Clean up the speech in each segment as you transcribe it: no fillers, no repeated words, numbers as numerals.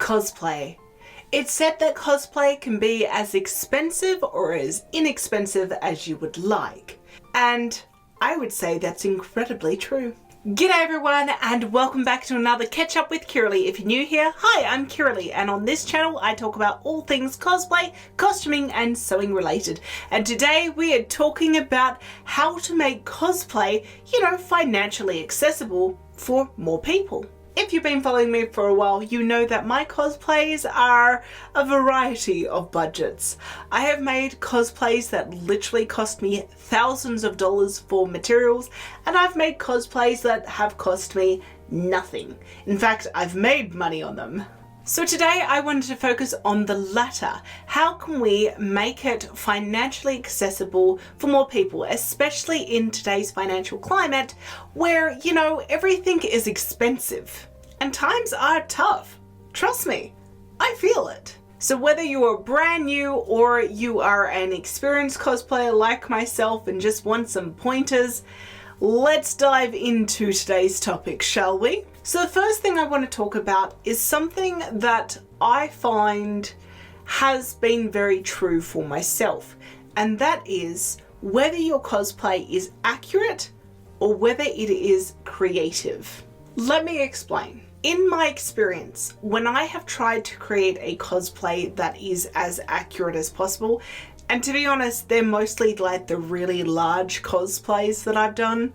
Cosplay. It's said that cosplay can be as expensive or as inexpensive as you would like. And I would say that's incredibly true. G'day everyone and welcome back to another Catch Up with Kiralee. If you're new here, hi, I'm Kiralee, and on this channel I talk about all things cosplay, costuming and sewing related. And today we are talking about how to make cosplay, financially accessible for more people. If you've been following me for a while, you know that my cosplays are a variety of budgets. I have made cosplays that literally cost me thousands of dollars for materials, and I've made cosplays that have cost me nothing. In fact, I've made money on them. So today I wanted to focus on the latter. How can we make it financially accessible for more people, especially in today's financial climate where, everything is expensive and times are tough. Trust me, I feel it. So whether you are brand new or you are an experienced cosplayer like myself and just want some pointers, let's dive into today's topic, shall we? So the first thing I want to talk about is something that I find has been very true for myself, and that is whether your cosplay is accurate or whether it is creative. Let me explain. In my experience, when I have tried to create a cosplay that is as accurate as possible, and to be honest, they're mostly like the really large cosplays that I've done,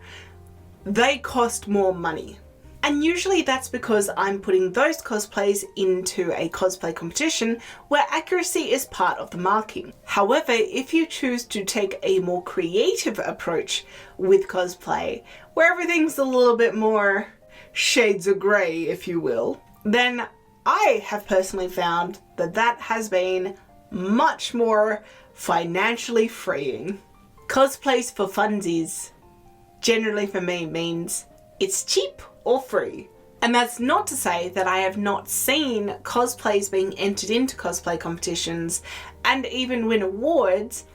they cost more money. And usually that's because I'm putting those cosplays into a cosplay competition where accuracy is part of the marking. However, if you choose to take a more creative approach with cosplay, where everything's a little bit more shades of grey, if you will, then I have personally found that that has been much more financially freeing. Cosplays for funsies generally for me means it's cheap or free. And that's not to say that I have not seen cosplays being entered into cosplay competitions and even win awards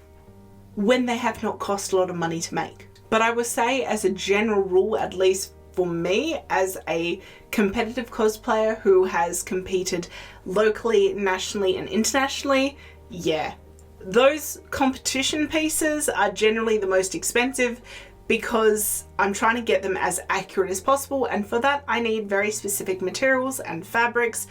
when they have not cost a lot of money to make. But I would say, as a general rule, at least for me as a competitive cosplayer who has competed locally, nationally and internationally, those competition pieces are generally the most expensive because I'm trying to get them as accurate as possible, and for that I need very specific materials and fabrics,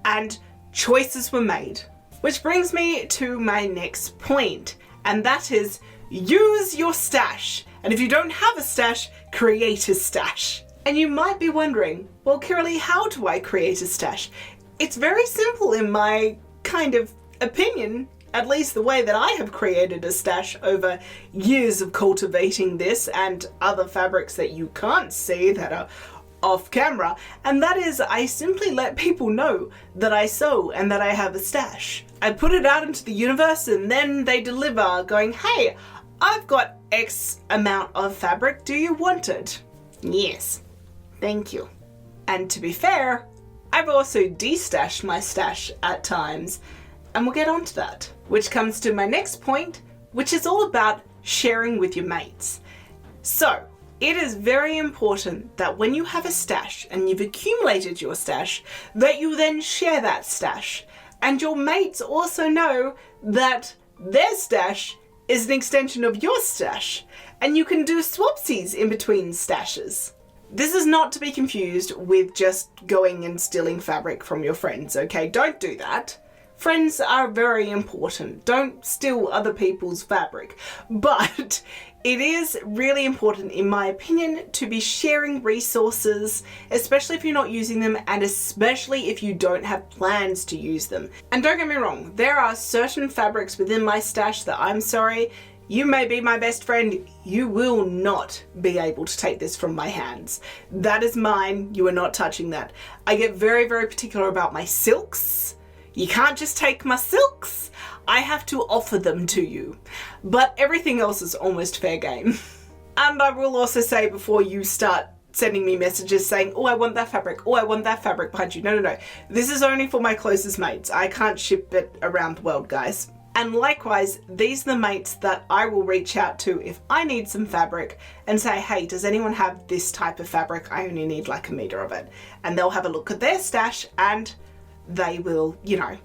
and choices were made. Which brings me to my next point, and that is use your stash. And if you don't have a stash, create a stash. And you might be wondering, well, Kiralee, how do I create a stash? It's very simple in my kind of opinion. At least the way that I have created a stash over years of cultivating this and other fabrics that you can't see that are off camera. And that is, I simply let people know that I sew and that I have a stash. I put it out into the universe and then they deliver going, hey, I've got X amount of fabric. Do you want it? Yes. Thank you. And to be fair, I've also destashed my stash at times. And we'll get on to that. Which comes to my next point, which is all about sharing with your mates. So, it is very important that when you have a stash and you've accumulated your stash, that you then share that stash. And your mates also know that their stash is an extension of your stash. And you can do swapsies in between stashes. This is not to be confused with just going and stealing fabric from your friends, okay? Don't do that. Friends are very important. Don't steal other people's fabric. But it is really important, in my opinion, to be sharing resources, especially if you're not using them and especially if you don't have plans to use them. And don't get me wrong, there are certain fabrics within my stash that I'm sorry, you may be my best friend, you will not be able to take this from my hands. That is mine, you are not touching that. I get very, very particular about my silks. You can't just take my silks. I have to offer them to you. But everything else is almost fair game. And I will also say, before you start sending me messages saying, oh, I want that fabric, oh, I want that fabric behind you. No. This is only for my closest mates. I can't ship it around the world, guys. And likewise, these are the mates that I will reach out to if I need some fabric and say, hey, does anyone have this type of fabric? I only need like a meter of it. And they'll have a look at their stash and they will, you know,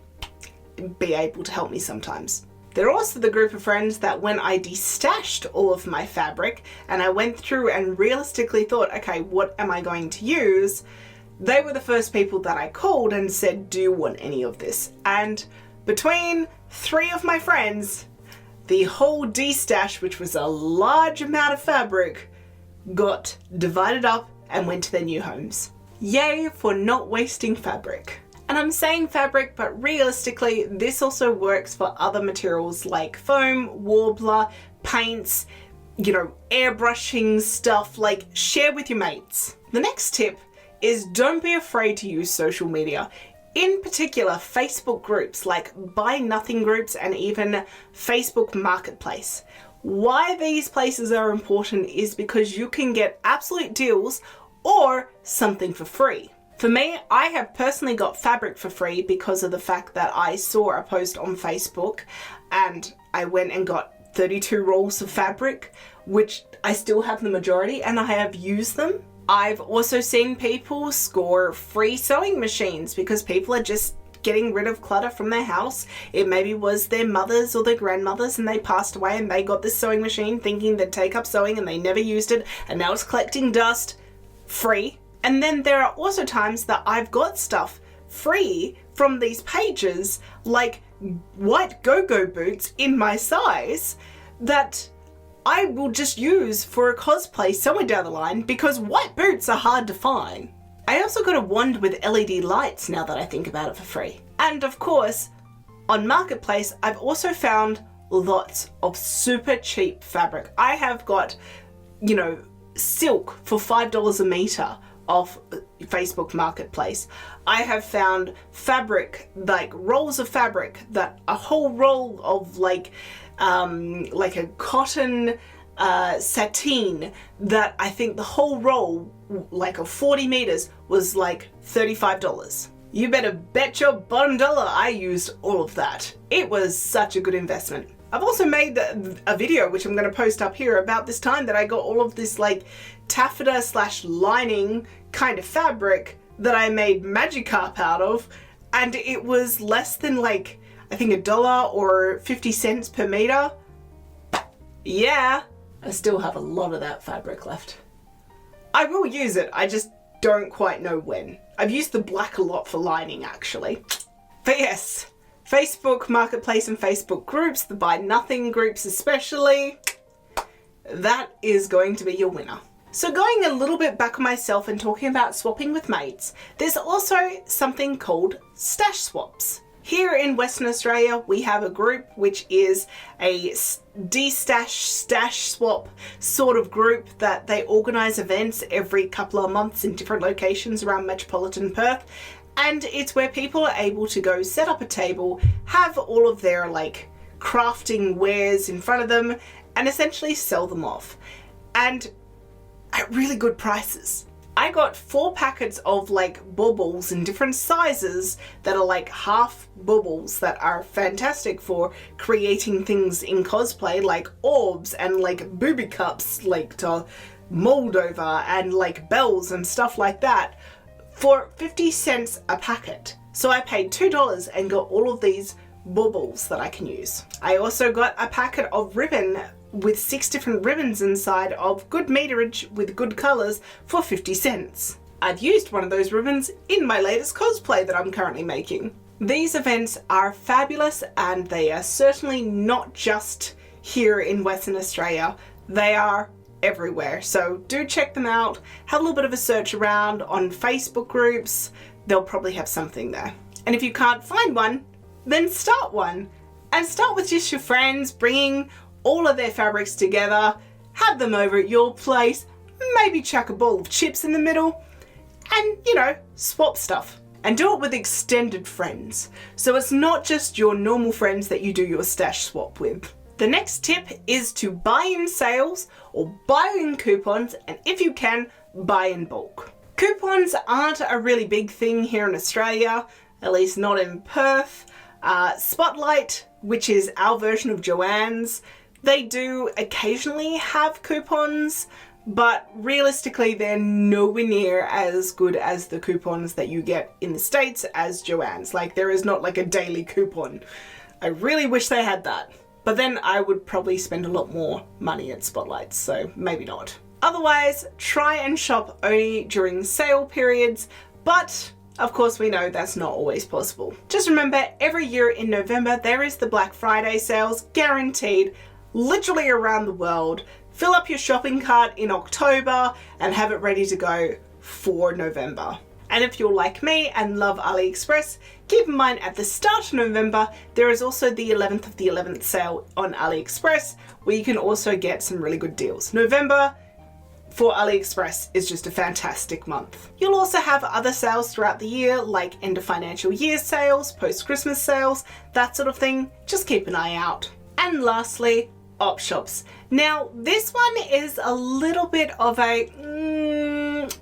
be able to help me sometimes. They're also the group of friends that when I destashed all of my fabric and I went through and realistically thought, okay, what am I going to use? They were the first people that I called and said, do you want any of this? And between 3 of my friends, the whole destash, which was a large amount of fabric, got divided up and went to their new homes. Yay for not wasting fabric. And I'm saying fabric, but realistically, this also works for other materials like foam, warbler, paints, you know, airbrushing stuff, like share with your mates. The next tip is don't be afraid to use social media. In particular, Facebook groups like Buy Nothing groups and even Facebook Marketplace. Why these places are important is because you can get absolute deals or something for free. For me, I have personally got fabric for free because of the fact that I saw a post on Facebook and I went and got 32 rolls of fabric, which I still have the majority and I have used them. I've also seen people score free sewing machines because people are just getting rid of clutter from their house. It maybe was their mothers or their grandmothers and they passed away and they got this sewing machine thinking they'd take up sewing and they never used it and now it's collecting dust. Free. And then there are also times that I've got stuff free from these pages, like white go-go boots in my size that I will just use for a cosplay somewhere down the line because white boots are hard to find. I also got a wand with LED lights now that I think about it for free. And of course, on Marketplace, I've also found lots of super cheap fabric. I have got, you know, silk for $5 a meter off Facebook Marketplace. I have found fabric, like rolls of fabric, that a whole roll of like a cotton sateen that I think the whole roll, like of 40 meters, was like $35. You better bet your bottom dollar I used all of that. It was such a good investment. I've also made a video, which I'm going to post up here, about this time that I got all of this like taffeta / lining kind of fabric that I made Magikarp out of, and it was less than like, I think $1 or 50 cents per meter. Yeah, I still have a lot of that fabric left. I will use it, I just don't quite know when. I've used the black a lot for lining actually. But yes, Facebook Marketplace and Facebook groups, the Buy Nothing groups especially, that is going to be your winner. So going a little bit back on myself and talking about swapping with mates, there's also something called stash swaps. Here in Western Australia, we have a group which is a stash swap sort of group that they organise events every couple of months in different locations around metropolitan Perth. And it's where people are able to go set up a table, have all of their like crafting wares in front of them and essentially sell them off. And at really good prices. I got 4 packets of like baubles in different sizes that are like half baubles that are fantastic for creating things in cosplay, like orbs and like booby cups like to mold over and like bells and stuff like that for 50 cents a packet. So I paid $2 and got all of these baubles that I can use. I also got a packet of ribbon with 6 different ribbons inside of good meterage with good colours for 50 cents. I've used one of those ribbons in my latest cosplay that I'm currently making. These events are fabulous and they are certainly not just here in Western Australia, they are everywhere. So do check them out, have a little bit of a search around on Facebook groups, they'll probably have something there. And if you can't find one, then start one. And start with just your friends, bringing all of their fabrics together, have them over at your place, maybe chuck a bowl of chips in the middle, and, you know, swap stuff. And do it with extended friends. So it's not just your normal friends that you do your stash swap with. The next tip is to buy in sales or buy in coupons, and if you can, buy in bulk. Coupons aren't a really big thing here in Australia, at least not in Perth. Spotlight, which is our version of Joann's, they do occasionally have coupons, but realistically they're nowhere near as good as the coupons that you get in the States as Joann's. Like, there is not like a daily coupon. I really wish they had that. But then I would probably spend a lot more money at Spotlights, so maybe not. Otherwise, try and shop only during sale periods, but of course we know that's not always possible. Just remember, every year in November there is the Black Friday sales, guaranteed, literally around the world. Fill up your shopping cart in October and have it ready to go for November. And if you're like me and love AliExpress, keep in mind at the start of November, there is also the 11th of the 11th sale on AliExpress, where you can also get some really good deals. November for AliExpress is just a fantastic month. You'll also have other sales throughout the year, like end of financial year sales, post-Christmas sales, that sort of thing. Just keep an eye out. And lastly, op shops. Now, this one is a little bit of a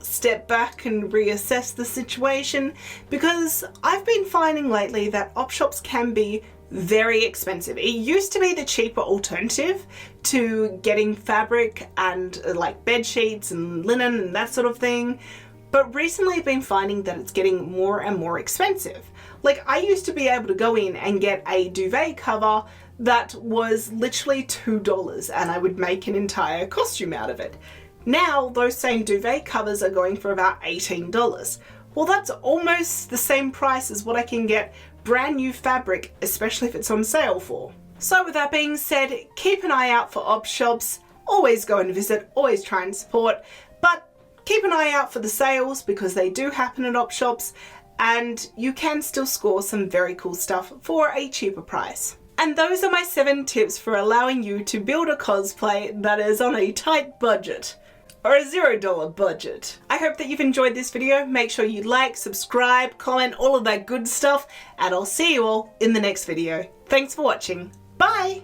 step back and reassess the situation, because I've been finding lately that op shops can be very expensive. It used to be the cheaper alternative to getting fabric and like bed sheets and linen and that sort of thing, but recently I've been finding that it's getting more and more expensive. Like, I used to be able to go in and get a duvet cover that was literally $2 and I would make an entire costume out of it. Now those same duvet covers are going for about $18. Well, that's almost the same price as what I can get brand new fabric, especially if it's on sale for. So with that being said, keep an eye out for op shops. Always go and visit, always try and support, but keep an eye out for the sales because they do happen at op shops and you can still score some very cool stuff for a cheaper price. And those are my 7 tips for allowing you to build a cosplay that is on a tight budget, or a $0 budget. I hope that you've enjoyed this video. Make sure you like, subscribe, comment, all of that good stuff, and I'll see you all in the next video. Thanks for watching. Bye!